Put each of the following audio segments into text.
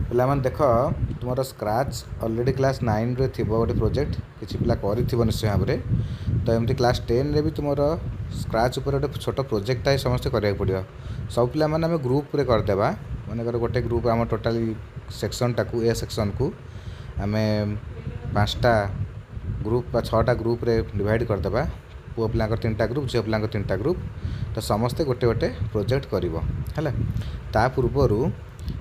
ପିଲାମାନେ ଦେଖ ତୁମର ସ୍କ୍ରାଚ୍ ଅଲରେଡ଼ି କ୍ଲାସ୍ 9ରେ ଥିବ ଗୋଟେ ପ୍ରୋଜେକ୍ଟ କିଛି ପିଲା କରିଥିବ ନିଶ୍ଚୟ ଭାବରେ। ତ ଏମିତି କ୍ଲାସ୍ 10ରେ ବି ତୁମର ସ୍କ୍ରାଚ୍ ଉପରେ ଗୋଟେ ଛୋଟ ପ୍ରୋଜେକ୍ଟଟା ହିଁ ସମସ୍ତେ କରିବାକୁ ପଡ଼ିବ। ସବୁ ପିଲାମାନେ ଆମେ ଗ୍ରୁପ୍ରେ କରିଦେବା। ମନେକର ଗୋଟେ ଗ୍ରୁପ୍ ଆମ ଟୋଟାଲି ସେକ୍ସନ୍ଟାକୁ ଏ ସେକ୍ସନ୍କୁ ଆମେ 5ଟା ଗ୍ରୁପ୍ ବା 6ଟା ଗ୍ରୁପ୍ରେ ଡିଭାଇଡ଼ କରିଦେବା। ପୁଅ ପିଲାଙ୍କର 3ଟା ଗ୍ରୁପ୍, ଝିଅ ପିଲାଙ୍କର 3ଟା ଗ୍ରୁପ୍। ତ ସମସ୍ତେ ଗୋଟେ ଗୋଟେ ପ୍ରୋଜେକ୍ଟ କରିବ ହେଲା। ତା ପୂର୍ବରୁ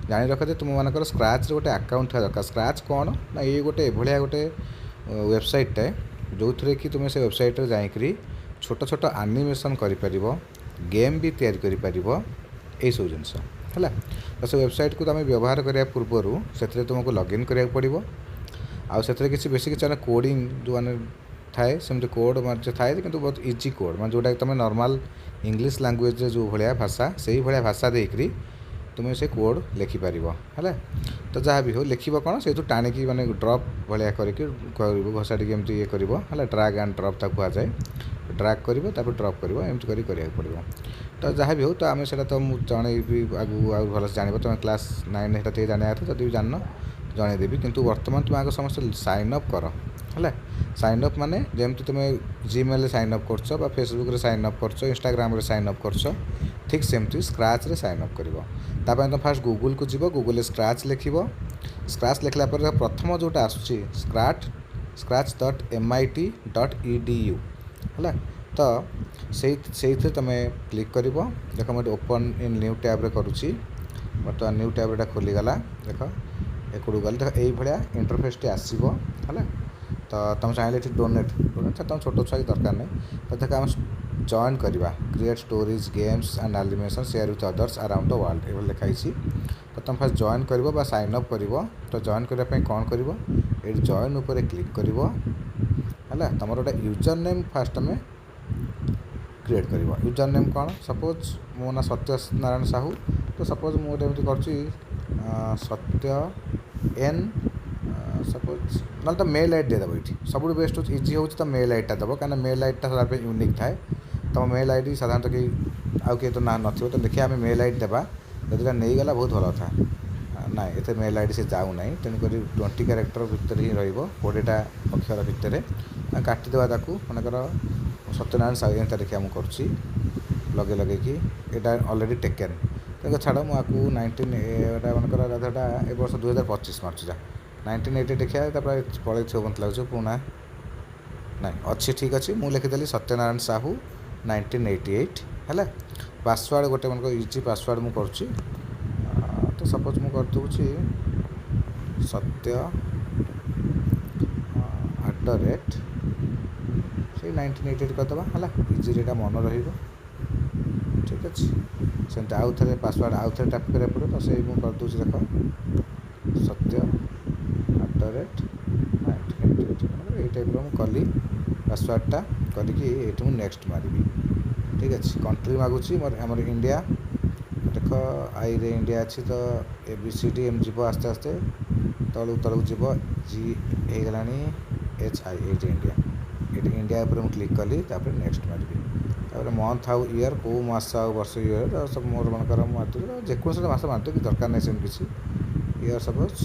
ଜାଣି ରଖ ଯେ ତୁମମାନଙ୍କର ସ୍କ୍ରାଚ୍ରେ ଗୋଟେ ଆକାଉଣ୍ଟ ଥିବା ଦରକାର। ସ୍କ୍ରାଚ୍ କ'ଣ ନା ଏଇ ଗୋଟେ ଏଭଳିଆ ଗୋଟେ ୱେବସାଇଟ୍ଟେ ଯେଉଁଥିରେ କି ତୁମେ ସେ ୱେବସାଇଟ୍ରେ ଯାଇକରି ଛୋଟ ଛୋଟ ଆନିମେସନ୍ କରିପାରିବ, ଗେମ୍ ବି ତିଆରି କରିପାରିବ, ଏଇସବୁ ଜିନିଷ ହେଲା। ତ ସେ ୱେବସାଇଟ୍କୁ ତୁମେ ବ୍ୟବହାର କରିବା ପୂର୍ବରୁ ସେଥିରେ ତୁମକୁ ଲଗ୍ଇନ୍ କରିବାକୁ ପଡ଼ିବ। ଆଉ ସେଥିରେ କିଛି ବେଶୀ କିଛି କୋଡ଼ିଂ ଯେଉଁମାନେ ଥାଏ ସେମିତି କୋଡ଼୍ ମଧ୍ୟ ଥାଏ, କିନ୍ତୁ ବହୁତ ଇଜି କୋଡ଼୍ ମାନେ ଯେଉଁଟାକି ତୁମେ ନର୍ମାଲ୍ ଇଂଲିଶ ଲାଙ୍ଗୁଏଜ୍ରେ ଯେଉଁ ଭଳିଆ ଭାଷା ସେଇ ଭଳିଆ ଭାଷା ଦେଇକରି ତୁମେ ସେ କୋଡ଼୍ ଲେଖିପାରିବ ହେଲା। ତ ଯାହା ବି ହେଉ ଲେଖିବ କ'ଣ ସେଇଠୁ ଟାଣିକି ମାନେ ଡ୍ରପ୍ ଭଳିଆ କରିକି କରିବ, ଘୋଷାଡ଼ିକି ଏମିତି ଇଏ କରିବ ହେଲା। ଡ୍ରାଗ୍ ଆଣ୍ଡ ଡ୍ରପ୍ ତାକୁ କୁହାଯାଏ। ଡ୍ରାଗ୍ କରିବ ତାପରେ ଡ୍ରପ୍ କରିବ, ଏମିତି କରି କରିବାକୁ ପଡ଼ିବ। ତ ଯାହା ବି ହେଉ ତ ଆମେ ସେଇଟା ତ ମୁଁ ଜଣେଇବି ଆଗକୁ ଆଉ ଭଲସେ ଜାଣିବ। ତୁମେ କ୍ଲାସ୍ 9 ସେଇଟା ଟିକେ ଜାଣିବା କଥା, ଯଦି ବି ଜାଣିନ ଜଣେଇଦେବି। କିନ୍ତୁ ବର୍ତ୍ତମାନ ତୁମେ ଆଗ ସମସ୍ତେ ସାଇନ୍ ଅପ୍ କର ହେଲା। ସାଇନ୍ ଅପ୍ ମାନେ ଯେମିତି ତୁମେ ଜିମେଲ୍ରେ ସାଇନ୍ ଅପ୍ କରୁଛ ବା ଫେସବୁକ୍ରେ ସାଇନ୍ ଅପ୍ କରୁଛ, ଇନଷ୍ଟାଗ୍ରାମରେ ସାଇନ୍ ଅପ୍ କରୁଛ, ଠିକ୍ ସେମିତି ସ୍କ୍ରାଚ୍ରେ ସାଇନ୍ ଅପ୍ କରିବ। ତା ପାଇଁ ତୁମେ ଫାର୍ଷ୍ଟ ଗୁଗୁଲକୁ ଯିବ, ଗୁଗୁଲରେ ସ୍କ୍ରାଚ୍ ଲେଖିବ। ସ୍କ୍ରାଚ୍ ଲେଖିଲା ପରେ ପ୍ରଥମ ଯେଉଁଟା ଆସୁଛି scratch.mit.edu ହେଲା। ତ ସେଇଥିରେ ତୁମେ କ୍ଲିକ୍ କରିବ। ଦେଖ ମୁଁ ଏଠି ଓପନ୍ ଇନ୍ ନ୍ୟୁ ଟ୍ୟାବ୍ରେ କରୁଛି। ବର୍ତ୍ତମାନ ନ୍ୟୁ ଟ୍ୟାବ୍ରେ ଏଇଟା ଖୋଲିଗଲା। ଦେଖ ଏପଟକୁ ଗଲେ ଦେଖ ଏଇଭଳିଆ ଇଣ୍ଟରଫେସ୍ଟି ଆସିବ ହେଲା। ତ ତୁମେ ଚାହିଁଲେ ଏଠି ଡୋନେଟ୍ ତୁମ ଛୋଟ ଛୁଆ ଦରକାର ନାହିଁ। ତ ଦେଖ ଆମେ ଜଏନ୍ କରିବା, create storeys games and animation share with others around the world ଏଭଳି ଲେଖା ହେଇଛି। ତ ତୁମେ ଫାର୍ଷ୍ଟ ଜଏନ୍ କରିବ ବା ସାଇନ୍ ଅପ୍ କରିବ। ତ ଜଏନ୍ କରିବା ପାଇଁ କ'ଣ କରିବ, ଏଇଠି ଜଏନ୍ ଉପରେ କ୍ଲିକ୍ କରିବ ହେଲା। ତୁମର ଗୋଟେ ୟୁଜର୍ ନେମ୍ ଫାର୍ଷ୍ଟ ତୁମେ କ୍ରିଏଟ୍ କରିବ। ୟୁଜର୍ ନେମ୍ କ'ଣ, ସପୋଜ୍ ମୋ ନାଁ ସତ୍ୟନାରାୟଣ ସାହୁ। ତ ସପୋଜ୍ ମୁଁ ଗୋଟେ ଏମିତି କରୁଛି ସତ୍ୟ ଏନ୍ ସପୋଜ୍, ନହେଲେ ତ ମେଲ୍ ଆଇ ଡ଼ି ଦେଇଦେବ। ଏଇଠି ସବୁଠୁ ବେଷ୍ଟ ହେଉଛି ଇଜି ହେଉଛି ତ ମେଲ୍ ଆଇଡ଼ିଟା ଦେବ, କାହିଁକିନା ମେଲ୍ ଆଇଡ଼ିଟା ସଦାବେଳେ ପାଇଁ ୟୁନିକ୍ ଥାଏ। ତୁମ ମେଲ୍ ଆଇ ଡ଼ି ସାଧାରଣତଃ କେହି ଆଉ କେହି ତ ନାଁ ନଥିବ। ତ ଦେଖିବା ଆମେ ମେଲ୍ ଆଇ ଡ଼ି ଦେବା, ଯଦି ଏଇଟା ନେଇଗଲା ବହୁତ ଭଲ କଥା। ନାଇଁ ଏତେ ମେଲ୍ ଆଇ ଡ଼ି ସେ ଯାଉନାହିଁ, ତେଣୁକରି 20 କ୍ୟାରେକ୍ଟର ଭିତରେ ହିଁ ରହିବ, 20ଟା ଅକ୍ଷର ଭିତରେ। କାଟିଦେବା ତାକୁ, ମନେକର ସତ୍ୟନାରାୟଣ ସାହୁ ଏମିତି ଦେଖିବା ମୁଁ କରୁଛି ଲଗେଇକି, ଏଇଟା ଅଲରେଡ଼ି ଟେକେନ୍। ତେଣୁ ଛାଡ଼ ମୁଁ ଆକୁ 19 ଏଇଟା ମନେକର ଏଇଟା ଏ ବର୍ଷ 2025 ମାରୁଛି ଯା 1980 ଦେଖିବା। ତାପରେ ପଳେଇଥିବ ମୋତେ ଲାଗୁଛି ପୁରୁଣା, ନାଇଁ ଅଛି ଠିକ୍ ଅଛି। ମୁଁ ଲେଖିଦେଲି ସତ୍ୟନାରାୟଣ ସାହୁ 1988 ହେଲା। ପାସୱାର୍ଡ଼ ଗୋଟେ ମନେକର ଇଜି ପାସୱାର୍ଡ଼ ମୁଁ କରୁଛି। ତ ସପୋଜ୍ ମୁଁ କରିଦେଉଛି ସତ୍ୟ @ ସେଇ 1988 କରିଦେବା ହେଲା। ଇଜିରେ ଏଇଟା ମନେ ରହିବ, ଠିକ୍ ଅଛି। ସେମିତି ଆଉ ଥରେ ପାସୱାର୍ଡ଼ ଆଉ ଥରେ ଟାଇପ୍ କରିବାକୁ ପଡ଼ିବ। ତ ସେଇ ମୁଁ କରିଦେଉଛି ଦେଖ ସତ୍ୟ @ 1988 ଏଇ ଟାଇପ୍ର ମୁଁ କଲି ପାସୱାର୍ଡ଼ଟା କରିକି ଏଇଠି ମୁଁ ନେକ୍ସଟ୍ ମାରିବି, ଠିକ୍ ଅଛି। କଣ୍ଟ୍ରି ମାଗୁଛି ମୋର ଆମର ଇଣ୍ଡିଆ। ଦେଖ ଆଇରେ ଇଣ୍ଡିଆ ଅଛି, ତ ABCD ଏମିତି ଯିବ ଆସ୍ତେ ଆସ୍ତେ ତଳକୁ ଯିବ। G ହେଇଗଲାଣି HI, ଏଇଠି ଇଣ୍ଡିଆ। ଏଇଠି ଇଣ୍ଡିଆ ଉପରେ ମୁଁ କ୍ଲିକ୍ କଲି, ତାପରେ ନେକ୍ସଟ୍ ମାରିବି। ତାପରେ ମନ୍ଥ ଆଉ ଇୟର୍, କେଉଁ ମାସ ଆଉ ବର୍ଷ ଇୟର୍ ସବୁ ମୋର ମନେକର ମୁଁ ମାରିଦେବି। ଯେକୌଣସି ମାସ ମାରିଦେବି, କିଛି ଦରକାର ନାହିଁ ସେମିତି କିଛି। ଇୟର୍ ସପୋଜ୍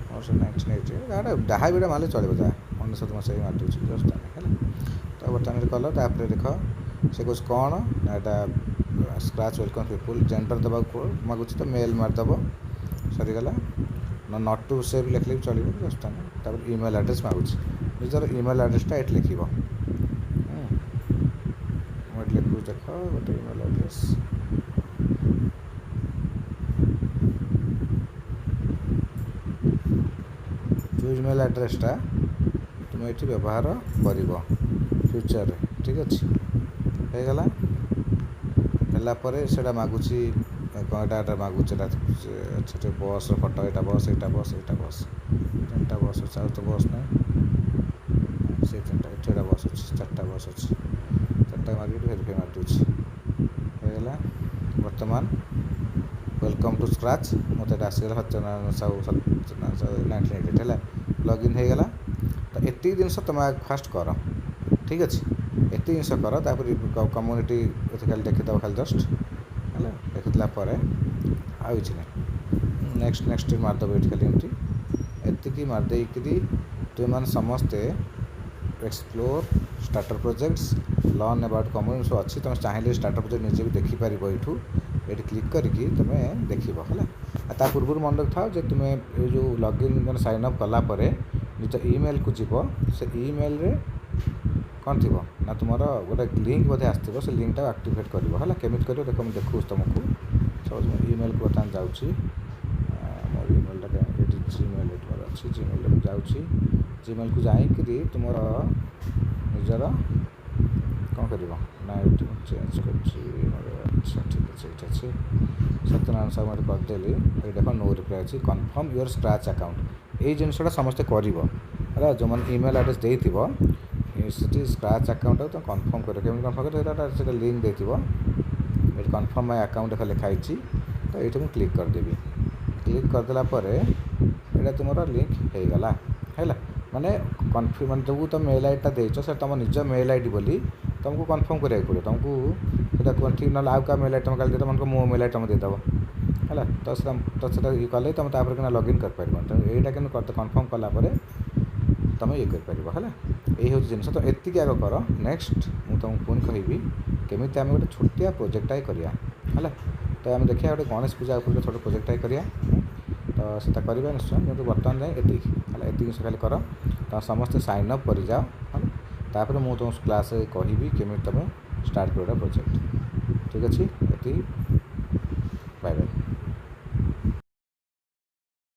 ମୋର ସେ 1988 ଯାହା ବି ଏଇଟା ମାରିଲେ ଚଳିବ, ଯାହା 19 ମସିହା ମାରିଦେଉଛି ଜଷ୍ଟ ହେଲା। ତ ବର୍ତ୍ତମାନ କଲ। ତାପରେ ଦେଖ ସେ କହୁଛି କ'ଣ ନା ଏଇଟା ସ୍କ୍ରାଚ୍ ୱେଲକମ୍ ପିପୁଲ୍, ଜେଣ୍ଡର୍ ଦେବାକୁ ମାଗୁଛି ତ ମେଲ୍ ମାରିଦେବ, ସରିଗଲା। ନଟ୍ ଟୁ ସେଭ୍ ଲେଖିଲେ ବି ଚଳିବ, ଜଷ୍ଟ ତାପରେ ଇମେଲ୍ ଆଡ୍ରେସ୍ ମାଗୁଛି। ନିଜର ଇମେଲ୍ ଆଡ୍ରେସ୍ଟା ଏଠି ଲେଖିବ। ମୁଁ ଏଠି ଲେଖୁଛି ଦେଖ ଗୋଟେ ଇମେଲ୍ ଆଡ୍ରେସ୍, ଯେଉଁ ଇମେଲ୍ ଆଡ୍ରେସ୍ଟା ତୁମେ ଏଠି ବ୍ୟବହାର କରିବ ଫ୍ୟୁଚର୍ରେ, ଠିକ୍ ଅଛି। ହେଇଗଲା। ହେଲା ପରେ ସେଇଟା ମାଗୁଛି କ'ଣ, ଏଇଟା ମାଗୁଛି ସେଠି ବସ୍ର ଫଟୋ, ଏଇଟା ବସ୍ ଏଇଟା ବସ୍ ଏଇଟା ବସ୍, 3ଟା ବସ୍ ଅଛି, ଆଉ ତ ବସ୍ ନାହିଁ। ସେ 3ଟା ଏଠି ଏଇଟା ବସ୍ ଅଛି, 4ଟା ବସ୍ ଅଛି। 4ଟା ମାରିକି ଭେରିଫାଇ ମାରିଦେଉଛି, ହେଇଗଲା। ବର୍ତ୍ତମାନ ୱେଲକମ୍ ଟୁ ସ୍କ୍ରାଚ୍ ମୋତେ ଏଇଟା ଆସିଗଲା ସତ୍ୟନାରାୟଣ ସାହୁ 1988 ହେଲା। ଲଗ୍ଇନ୍ ହେଇଗଲା। ତ ଏତିକି ଜିନିଷ ତୁମେ ଫାର୍ଷ୍ଟ କର, ଠିକ୍ ଅଛି। ଏତିକି ଜିନିଷ କର। ତାପରେ କମ୍ୟୁନିଟି ଏଠି ଖାଲି ଦେଖିଦେବ ଖାଲି ଜଷ୍ଟ ହେଲା। ଦେଖିଦେଲା ପରେ ଆଉ କିଛି ନାହିଁ, नेक्स्ट नेक्स्ट मारदेव ये खाली एमती एतिकी मारदेकरी तुम समस्ते explore starter projects learn about community अच्छी तुम चाहिए स्टार्टर प्रोजेक्ट निजे भी देखिपर ये क्लिक करके तुम देख है पूर्व मन रखि था तुम ये जो लॉगिन मैंने साइन अप कलापर निज ईमेल को जीव से ईमेल रे कौन थी ना तुम गोटे लिंक बोधे आसो से लिंक टाक आक्टिवेट कर केमी कर देख मुझे देखूँ तुमको सब ईमेल को बर्तमान जाऊँगी मोर ईमेल टा ये जीमेल अच्छी जीमेल को जाऊँगी जीमेल को जाकि तुम निजर कौन कर ना ये चेंज कर ठीक अच्छे ये अच्छे सत्यनारायण साहू मैं करदेली ये देख नो रिप्लाई अच्छी कन्फर्म योर स्क्रैच अकाउंट ये जिनसा समस्ते कर जो मैंने ईमेल आड्रेस देती से स्क्रैच अकाउंट तो कन्फर्म कर कन्फर्म कर लिंक देती ये कन्फर्म माय अकाउंट लिखाई तो ये मुझे क्लिक करदेवी क्लिक करदेला ये तुम लिंक हो गला है माने कन्फर्म मान जो तुम मेल आईडी देच से तुम निज मेल आईडी बोली तुमको कन्फर्म कराया पड़ो तुमको ठीक ना आउ क्या मेल आईडी तुम कल दे मन मो मेल आईडी तुम देदेव है तो ये कले तुम तापर लॉगिन कर पार तेनाली यहाँ कि कन्फर्म कलापर तुम ये कर है यही हूँ जिन तो एतिक आग कर नेक्स्ट मुझे तुमको पुणी कहबी केमी आम गोटे छोटिया प्रोजेक्टाए करिया है तो आम देखिए गोटे गणेश पूजा ऊपर छोटे प्रोजेक्टाए करिया तो से करवा निश्चय किंतु बर्तमान जाए एतिक से खाली कर तो समस्ते साइन अप कर जाओ है तापर मुझे तुम क्लास कहबी केमी तुम स्टार्ट कर प्रोजेक्ट ठीक अच्छे ये बाय बाय।